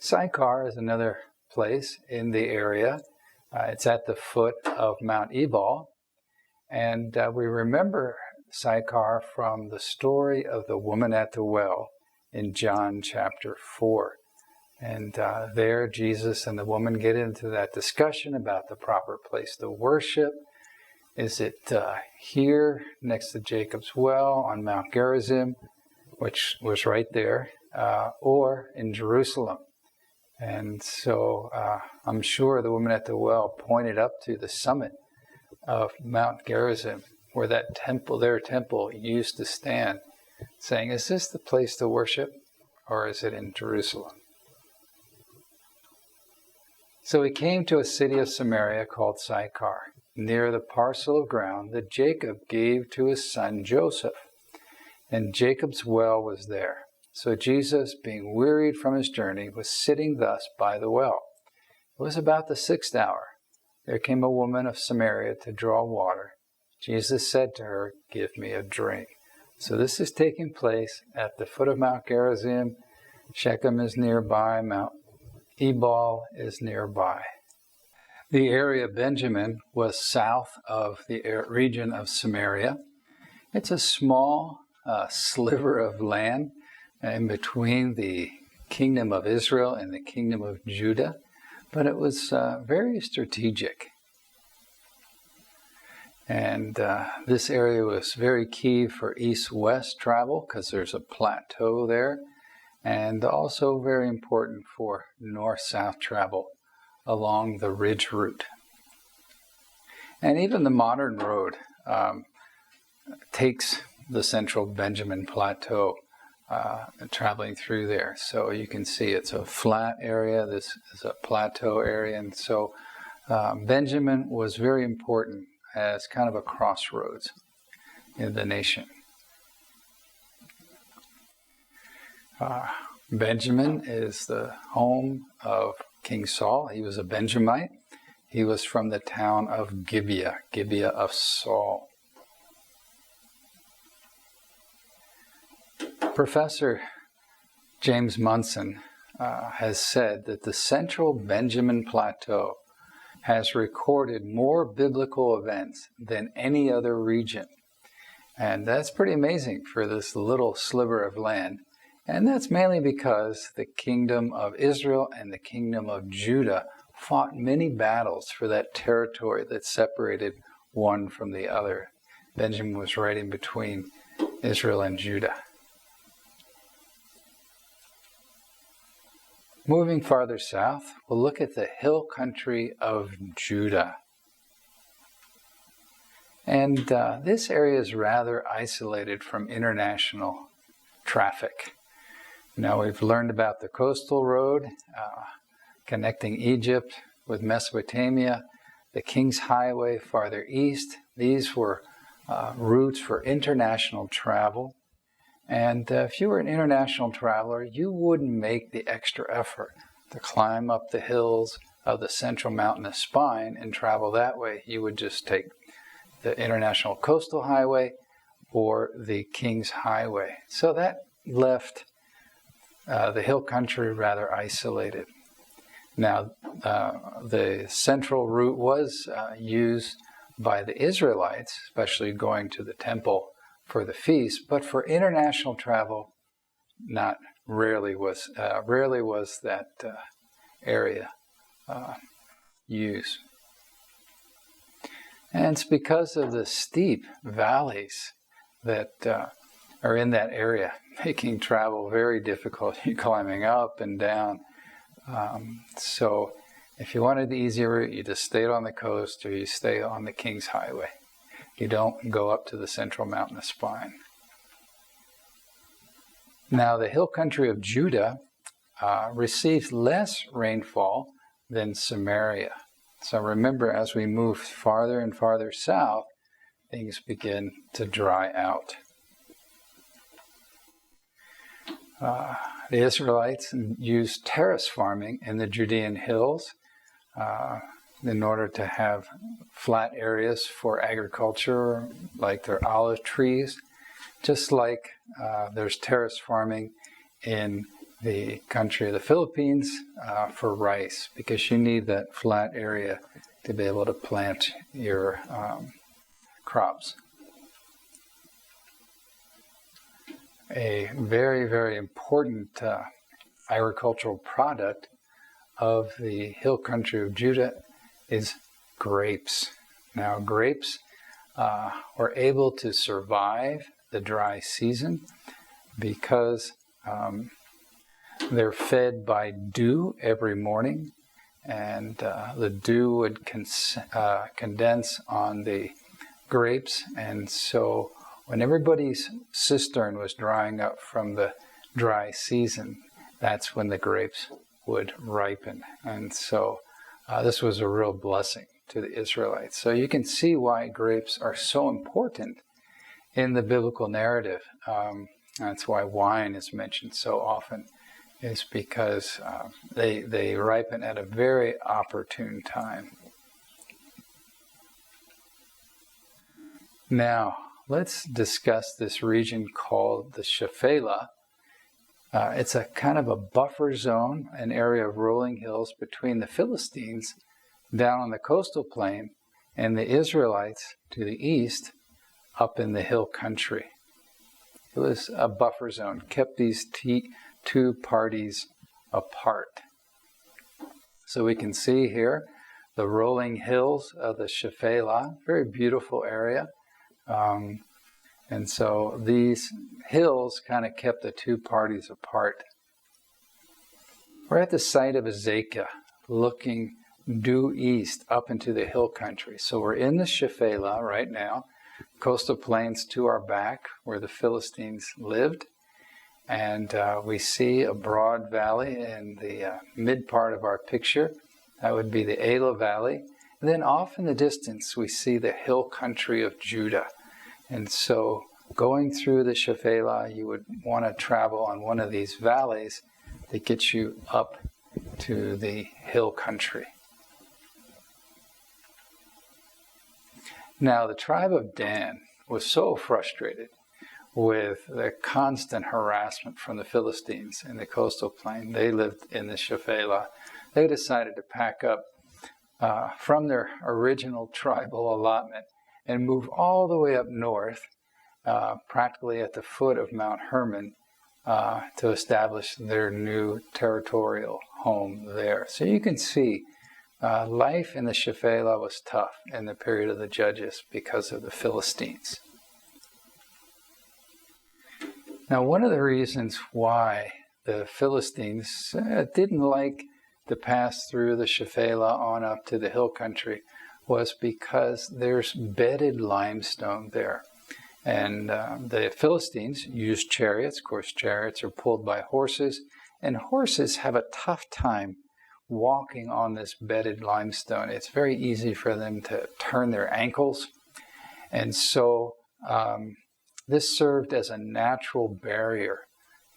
Sychar is another place in the area. It's at the foot of Mount Ebal. And we remember Sychar from the story of the woman at the well in John chapter 4. And there Jesus and the woman get into that discussion about the proper place to worship. Is it here next to Jacob's well on Mount Gerizim, which was right there, or in Jerusalem? And so I'm sure the woman at the well pointed up to the summit of Mount Gerizim, where that temple, their temple, used to stand, saying, is this the place to worship, or is it in Jerusalem? So he came to a city of Samaria called Sychar, near the parcel of ground that Jacob gave to his son Joseph. And Jacob's well was there. So Jesus, being wearied from his journey, was sitting thus by the well. It was about the 6th hour. There came a woman of Samaria to draw water. Jesus said to her, give me a drink. So this is taking place at the foot of Mount Gerizim. Shechem is nearby. Mount Ebal is nearby. The area of Benjamin was south of the region of Samaria. It's a small sliver of land in between the kingdom of Israel and the kingdom of Judah, but it was very strategic. And this area was very key for east-west travel because there's a plateau there, and also very important for north-south travel along the ridge route. And even the modern road takes the central Benjamin Plateau traveling through there. So you can see it's a flat area, this is a plateau area, and so Benjamin was very important as kind of a crossroads in the nation. Benjamin is the home of King Saul. He was a Benjamite. He was from the town of Gibeah, Gibeah of Saul. Professor James Munson has said that the central Benjamin Plateau has recorded more biblical events than any other region. And that's pretty amazing for this little sliver of land. And that's mainly because the kingdom of Israel and the kingdom of Judah fought many battles for that territory that separated one from the other. Benjamin was right in between Israel and Judah. Moving farther south, we'll look at the hill country of Judah. And this area is rather isolated from international traffic. Now we've learned about the coastal road connecting Egypt with Mesopotamia, the King's Highway farther east. These were routes for international travel. And if you were an international traveler, you wouldn't make the extra effort to climb up the hills of the central mountainous spine and travel that way. You would just take the International Coastal Highway or the King's Highway. So that left the hill country rather isolated. Now, the central route was used by the Israelites, especially going to the temple for the feast, but for international travel, rarely was that area used. And it's because of the steep valleys that are in that area, making travel very difficult. You're climbing up and down. So if you wanted the easy route, you just stayed on the coast or you stay on the King's Highway. You don't go up to the central mountainous spine. Now, the hill country of Judah receives less rainfall than Samaria. So remember, as we move farther and farther south, things begin to dry out. The Israelites used terrace farming in the Judean hills in order to have flat areas for agriculture, like their olive trees, just like there's terrace farming in the country of the Philippines for rice, because you need that flat area to be able to plant your crops. A very, very important agricultural product of the hill country of Judah is grapes. Now, grapes were able to survive the dry season because they're fed by dew every morning, and the dew would condense on the grapes, and so when everybody's cistern was drying up from the dry season, that's when the grapes would ripen. And so this was a real blessing to the Israelites. So you can see why grapes are so important in the biblical narrative. That's why wine is mentioned so often, is because they ripen at a very opportune time. Now, let's discuss this region called the Shephelah. It's a kind of a buffer zone, an area of rolling hills between the Philistines down on the coastal plain and the Israelites to the east up in the hill country. It was a buffer zone, kept these two parties apart. So we can see here the rolling hills of the Shephelah, very beautiful area. And so these hills kind of kept the two parties apart. We're at the site of Azekah, looking due east up into the hill country. So we're in the Shephelah right now, coastal plains to our back, where the Philistines lived. And we see a broad valley in the mid part of our picture. That would be the Elah Valley. And then off in the distance, we see the hill country of Judah. And so going through the Shephelah, you would want to travel on one of these valleys that gets you up to the hill country. Now, the tribe of Dan was so frustrated with the constant harassment from the Philistines in the coastal plain. They lived in the Shephelah. They decided to pack up from their original tribal allotment and move all the way up north, practically at the foot of Mount Hermon, to establish their new territorial home there. So you can see life in the Shephelah was tough in the period of the Judges because of the Philistines. Now, one of the reasons why the Philistines didn't like to pass through the Shephelah on up to the hill country was because there's bedded limestone there. And the Philistines used chariots. Of course, chariots are pulled by horses, and horses have a tough time walking on this bedded limestone. It's very easy for them to turn their ankles. And so this served as a natural barrier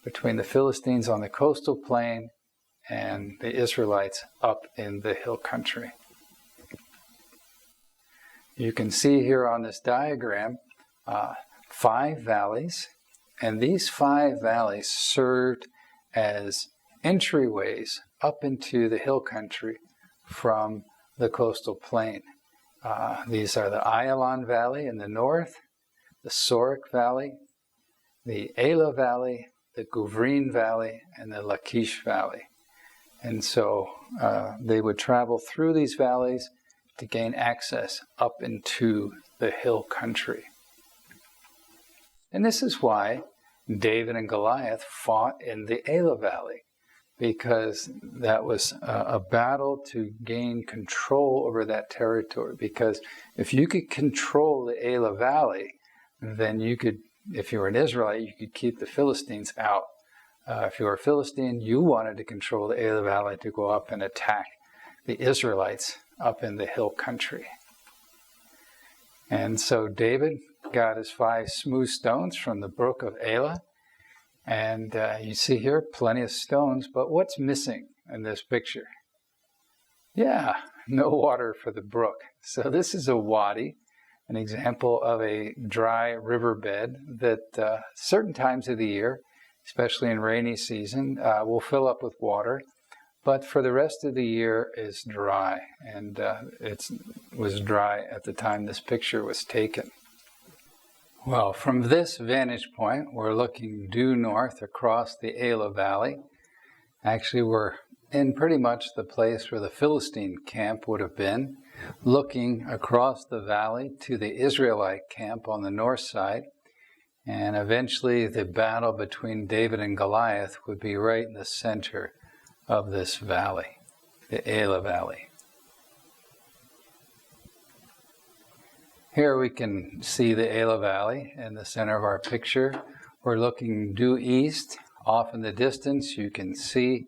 between the Philistines on the coastal plain and the Israelites up in the hill country. You can see here on this diagram 5 valleys, and these 5 valleys served as entryways up into the hill country from the coastal plain. These are the Ayalon Valley in the north, the Sorek Valley, the Elah Valley, the Guvrin Valley, and the Lachish Valley. And so they would travel through these valleys to gain access up into the hill country. And this is why David and Goliath fought in the Elah Valley, because that was a battle to gain control over that territory. Because if you could control the Elah Valley, then you could, if you were an Israelite, you could keep the Philistines out. If you were a Philistine, you wanted to control the Elah Valley to go up and attack the Israelites up in the hill country. And so David got his 5 smooth stones from the brook of Elah. And you see here plenty of stones, but what's missing in this picture? Yeah, no water for the brook. So this is a wadi, an example of a dry riverbed that certain times of the year especially in rainy season, will fill up with water. But for the rest of the year is dry, and it was dry at the time this picture was taken. Well, from this vantage point, we're looking due north across the Elah Valley. Actually, we're in pretty much the place where the Philistine camp would have been, looking across the valley to the Israelite camp on the north side. And eventually the battle between David and Goliath would be right in the center of this valley, the Elah Valley. Here we can see the Elah Valley in the center of our picture. We're looking due east. Off in the distance you can see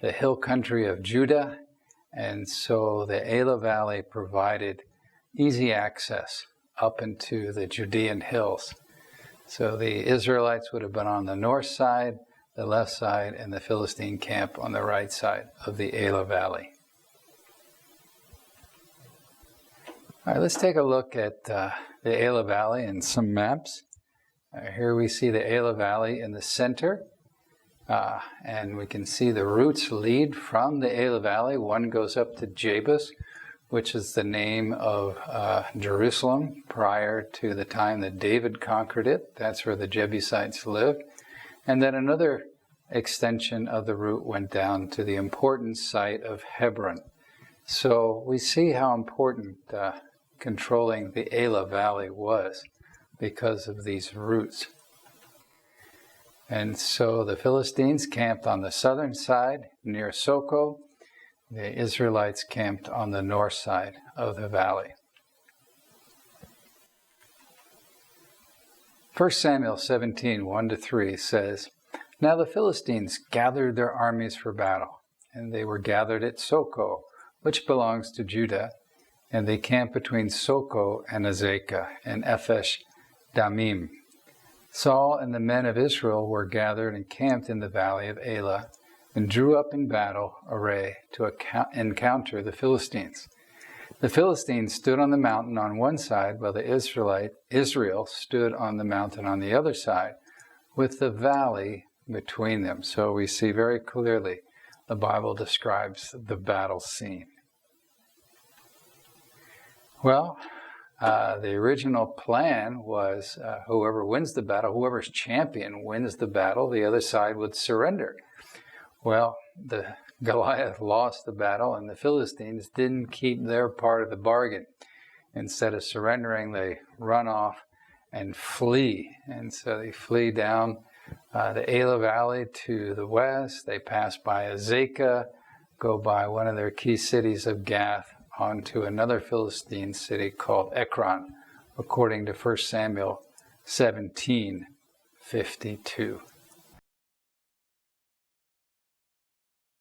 the hill country of Judah, and so the Elah Valley provided easy access up into the Judean hills. So the Israelites would have been on the north side, the left side, and the Philistine camp on the right side of the Elah Valley. All right, let's take a look at the Elah Valley and some maps. Here we see the Elah Valley in the center, and we can see the routes lead from the Elah Valley. One goes up to Jebus, which is the name of Jerusalem prior to the time that David conquered it. That's where the Jebusites lived. And then another extension of the route went down to the important site of Hebron. So we see how important controlling the Elah Valley was because of these routes. And so the Philistines camped on the southern side near Soko. The Israelites camped on the north side of the valley. 1 Samuel 17, 1-3 says, "Now the Philistines gathered their armies for battle, and they were gathered at Soko, which belongs to Judah, and they camped between Soko and Azekah and Ephesh Damim. Saul and the men of Israel were gathered and camped in the valley of Elah, and drew up in battle array to encounter the Philistines. The Philistines stood on the mountain on one side, while Israel stood on the mountain on the other side, with the valley between them." So we see very clearly the Bible describes the battle scene. Well, the original plan was whoever wins the battle, whoever's champion wins the battle, the other side would surrender. Well, the Goliath lost the battle, and the Philistines didn't keep their part of the bargain. Instead of surrendering, they run off and flee. And so they flee down the Elah Valley to the west. They pass by Azekah, go by one of their key cities of Gath, on to another Philistine city called Ekron, according to 1 Samuel 17:52.